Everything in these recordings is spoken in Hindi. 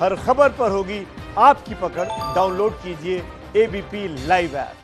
हर खबर पर होगी आपकी पकड़। डाउनलोड कीजिए एबीपी लाइव ऐप।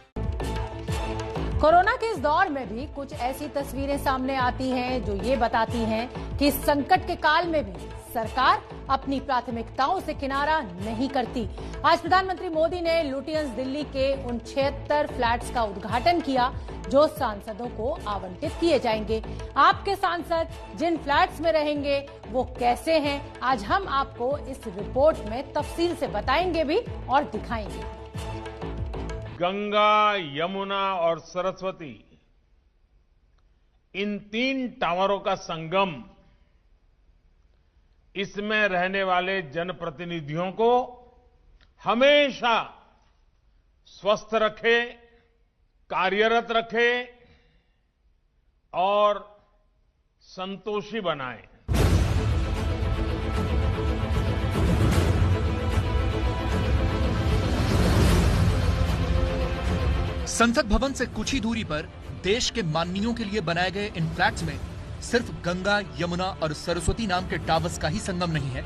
कोरोना के इस दौर में भी कुछ ऐसी तस्वीरें सामने आती हैं जो ये बताती हैं कि इस संकट के काल में भी सरकार अपनी प्राथमिकताओं से किनारा नहीं करती। आज प्रधानमंत्री मोदी ने लुटियंस दिल्ली के उन 76 फ्लैट्स का उद्घाटन किया जो सांसदों को आवंटित किए जाएंगे। आपके सांसद जिन फ्लैट्स में रहेंगे वो कैसे हैं, आज हम आपको इस रिपोर्ट में तफसील से बताएंगे भी और दिखाएंगे। गंगा, यमुना और सरस्वती, इन 3 टावरों का संगम इसमें रहने वाले जनप्रतिनिधियों को हमेशा स्वस्थ रखे, कार्यरत रखे और संतोषी बनाए। संसद भवन से कुछ ही दूरी पर देश के माननीयों के लिए बनाए गए इन फ्लैट्स में सिर्फ गंगा, यमुना और सरस्वती नाम के टावर्स का ही संगम नहीं है,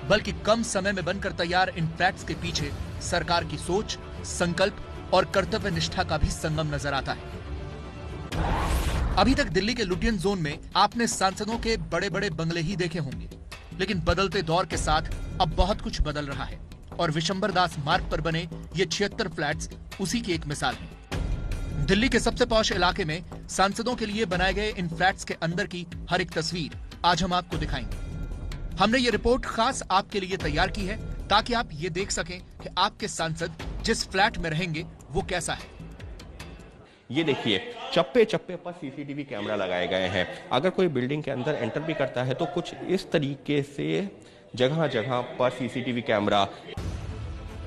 बल्कि कम समय में बनकर तैयार इन फ्लैट्स के पीछे सरकार की सोच, संकल्प और कर्तव्य निष्ठा का भी संगम नजर आता है। अभी तक दिल्ली के लुटियन जोन में आपने सांसदों के बड़े बड़े बंगले ही देखे होंगे, लेकिन बदलते दौर के साथ अब बहुत कुछ बदल रहा है और विशंबर दास मार्ग पर बने ये 76 फ्लैट्स उसी की एक मिसाल है। दिल्ली के सबसे पॉश इलाके में सांसदों के लिए बनाए गए इन फ्लैट्स के अंदर की हर एक तस्वीर आज हम आपको दिखाएंगे। हमने ये रिपोर्ट खास आपके लिए तैयार की है ताकि आप ये देख सकें कि आपके सांसद जिस फ्लैट में रहेंगे वो कैसा है। ये देखिए, चप्पे चप्पे पर सीसीटीवी कैमरा लगाए गए हैं। अगर कोई बिल्डिंग के अंदर एंटर भी करता है तो कुछ इस तरीके से जगह जगह पर सीसीटीवी कैमरा।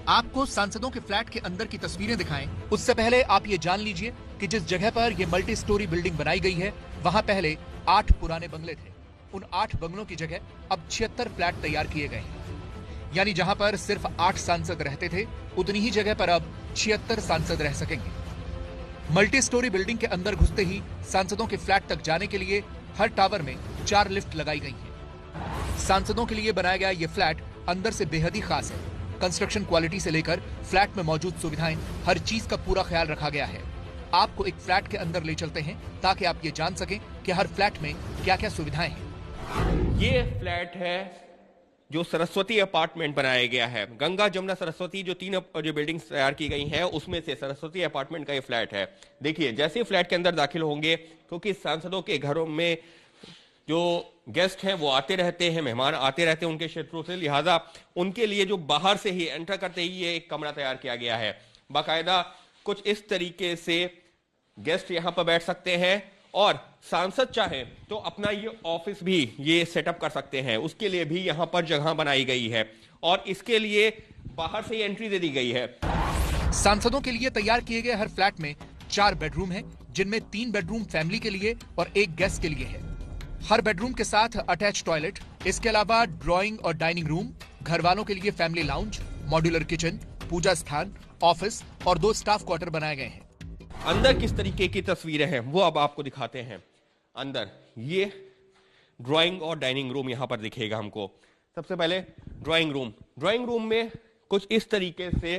आपको सांसदों के फ्लैट के अंदर की तस्वीरें दिखाएं, उससे पहले आप ये जान लीजिए कि जिस जगह पर ये मल्टी स्टोरी बिल्डिंग बनाई गई है वहां पहले 8 पुराने बंगले थे। उन 8 बंगलों की जगह अब 76 फ्लैट तैयार किए गए हैं। यानी जहां पर सिर्फ 8 सांसद रहते थे, उतनी ही जगह पर अब 76 सांसद रह सकेंगे। मल्टी स्टोरी बिल्डिंग के अंदर घुसते ही सांसदों के फ्लैट तक जाने के लिए हर टावर में 4 लिफ्ट लगाई गई है। सांसदों के लिए बनाया गया ये फ्लैट अंदर से बेहद ही खास है। कंस्ट्रक्शन क्वालिटी से लेकर फ्लैट में मौजूद सुविधाएं, हर चीज का पूरा ख्याल रखा गया है। आपको एक फ्लैट के अंदर ले चलते हैं ताकि आप ये जान सकें कि हर फ्लैट में क्या क्या सुविधाएं हैं। ये फ्लैट है जो सरस्वती अपार्टमेंट बनाया गया है। गंगा, जमुना, सरस्वती जो 3 जो बिल्डिंग्स तैयार की गई हैं उसमें से सरस्वती अपार्टमेंट का ये फ्लैट है। देखिए, जैसे ही फ्लैट के अंदर दाखिल होंगे, क्योंकि सांसदों के घरों में जो गेस्ट हैं वो आते रहते हैं, मेहमान आते रहते हैं उनके क्षेत्रों से, लिहाजा उनके लिए जो बाहर से ही एंटर करते ही ये एक कमरा तैयार किया गया है। बाकायदा कुछ इस तरीके से गेस्ट यहां पर बैठ सकते हैं और सांसद चाहे तो अपना ये ऑफिस भी ये सेटअप कर सकते हैं। उसके लिए भी यहां पर जगह बनाई गई है और इसके लिए बाहर से ही एंट्री दे दी गई है। सांसदों के लिए तैयार किए गए हर फ्लैट में 4 बेडरूम हैं, जिनमें 3 बेडरूम फैमिली के लिए और 1 गेस्ट के लिए है। हर बेडरूम के साथ अटैच टॉयलेट, इसके अलावा ड्राइंग और डाइनिंग रूम, घर वालों के लिए फैमिली लाउंज, मॉड्यूलर किचन, पूजा स्थान, ऑफिस और 2 स्टाफ क्वार्टर बनाए गए हैं। अंदर किस तरीके की तस्वीरें हैं वो अब आपको दिखाते हैं। अंदर ये ड्राइंग और डाइनिंग रूम यहां पर दिखेगा हमको। सबसे पहले ड्राइंग रूम में कुछ इस तरीके से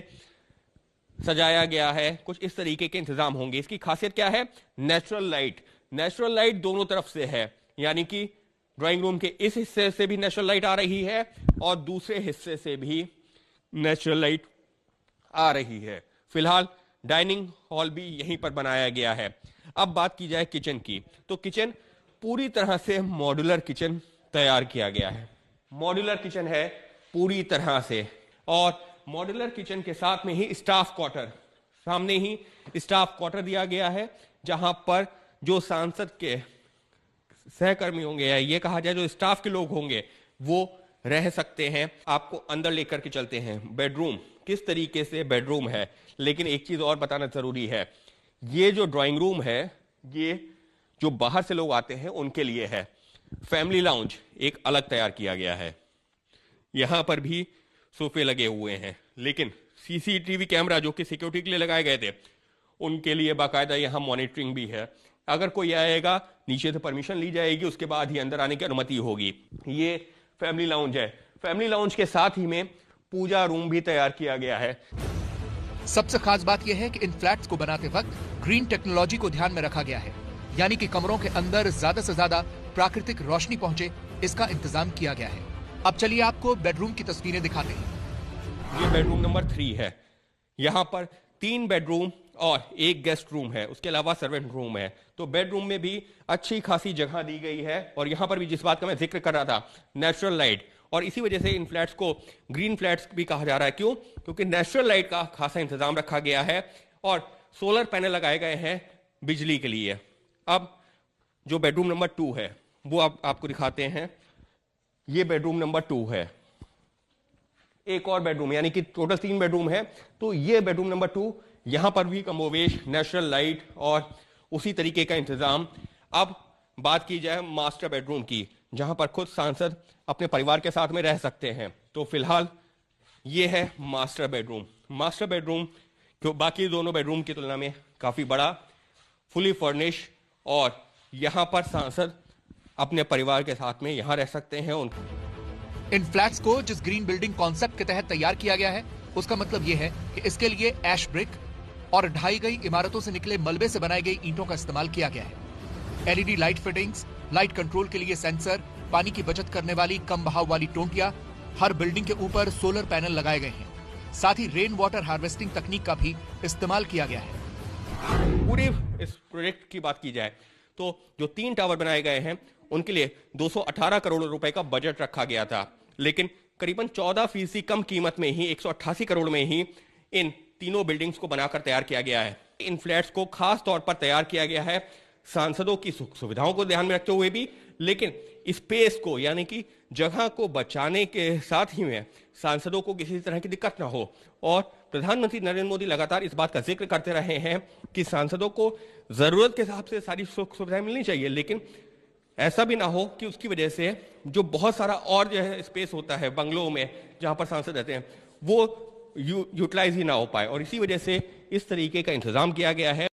सजाया गया है, कुछ इस तरीके के इंतजाम होंगे। इसकी खासियत क्या है? नेचुरल लाइट दोनों तरफ से है, यानी कि ड्राइंग रूम के इस हिस्से से भी नेचुरल लाइट आ रही है और दूसरे हिस्से से भी नेचुरल लाइट आ रही है। फिलहाल डाइनिंग हॉल भी यहीं पर बनाया गया है। अब बात की जाए किचन की, तो किचन पूरी तरह से मॉड्यूलर किचन तैयार किया गया है। मॉड्यूलर किचन है पूरी तरह से, और मॉड्यूलर किचन के साथ में ही स्टाफ क्वार्टर, सामने ही स्टाफ क्वार्टर दिया गया है, जहां पर जो सांसद के सहकर्मी होंगे या ये कहा जाए जो स्टाफ के लोग होंगे वो रह सकते हैं। आपको अंदर लेकर के चलते हैं। बेडरूम, किस तरीके से बेडरूम है, लेकिन एक चीज और बताना जरूरी है, ये जो ड्राइंग रूम है ये जो बाहर से लोग आते हैं उनके लिए है। फैमिली लाउंज एक अलग तैयार किया गया है, यहां पर भी सोफे लगे हुए हैं, लेकिन सीसीटीवी कैमरा जो कि सिक्योरिटी के लिए लगाए गए थे उनके लिए बाकायदा यहां मॉनिटरिंग भी है। अगर कोई आएगा नीचे से परमिशन ली जाएगी, उसके बाद ही अंदर आने की अनुमति होगी। ये फैमिली लाउंज है। फैमिली लाउंज के साथ ही में पूजा रूम भी तैयार किया गया है। सबसे खास बात यह है कि इन फ्लैट्स को बनाते वक्त ग्रीन टेक्नोलॉजी को ध्यान में रखा गया है, यानी कि कमरों के अंदर ज्यादा से ज्यादा प्राकृतिक रोशनी पहुंचे, इसका इंतजाम किया गया है। अब चलिए आपको बेडरूम की तस्वीरें दिखाते हैं। ये बेडरूम नंबर 3 है। यहाँ पर 3 बेडरूम और 1 गेस्ट रूम है, उसके अलावा सर्वेंट रूम है। तो बेडरूम में भी अच्छी खासी जगह दी गई है। और यहाँ पर भी जिस बात का मैं जिक्र कर रहा था, नेचुरल लाइट, और इसी वजह से इन फ्लैट्स को ग्रीन फ्लैट्स भी कहा जा रहा है। क्यों? क्योंकि नेचुरल लाइट का खासा इंतजाम रखा गया है और सोलर पैनल लगाए गए हैं बिजली के लिए। अब जो बेडरूम नंबर 2 है वो आपको दिखाते हैं। ये बेडरूम नंबर 2 है। एक और बेडरूम, यानी कि टोटल 3 बेडरूम है। तो ये बेडरूम नंबर 2, यहां पर भी कमोवेश नेचुरल लाइट और उसी तरीके का इंतजाम। अब बात की जाए मास्टर बेडरूम की, जहां पर खुद सांसद अपने परिवार के साथ में रह सकते हैं। तो फिलहाल ये है मास्टर बेडरूम। मास्टर बेडरूम जो बाकी दोनों बेडरूम की तुलना में काफी बड़ा, फुली फर्निश, और यहां पर सांसद अपने परिवार के साथ में यहां रह सकते हैं। इन फ्लैट्स को जिस ग्रीन बिल्डिंग कॉन्सेप्ट के तहत तैयार किया गया है, उसका मतलब यह है कि इसके लिए ऐश ब्रिक और ढाई गई इमारतों से निकले मलबे से बनाई गई ईंटों का इस्तेमाल किया गया है। LED light fittings, light control के लिए सेंसर, पानी की बचत करने वाली कम बहाव वाली टोंटियां, हर बिल्डिंग के ऊपर सोलर पैनल लगाए गए हैं। साथ ही रेन वाटर हार्वेस्टिंग तकनीक का भी इस्तेमाल किया गया है। पूरे इस प्रोजेक्ट की बात की जाए तो जो 3 टावर बनाए गए हैं उनके लिए 218 करोड़ रुपए का बजट रखा गया था, लेकिन करीबन 14% कम कीमत में ही 188 करोड़ में ही इन तीनों बिल्डिंग्स को बनाकर तैयार किया गया है। इन फ्लैट्स को खास तौर पर तैयार किया गया है सांसदों की सुख सुविधाओं को ध्यान में रखते हुए भी, लेकिन स्पेस को, यानी कि जगह को बचाने के साथ ही में सांसदों को किसी तरह की दिक्कत ना हो। और प्रधानमंत्री नरेंद्र मोदी लगातार इस बात का जिक्र करते रहे हैं कि सांसदों को जरूरत के हिसाब से सारी सुख सुविधाएं मिलनी चाहिए, लेकिन ऐसा भी ना हो कि उसकी वजह से जो बहुत सारा और जो है स्पेस होता है बंगलों में जहां पर सांसद रहते हैं वो यूटिलाइज ही ना हो पाए। और इसी वजह से इस तरीके का इंतजाम किया गया है।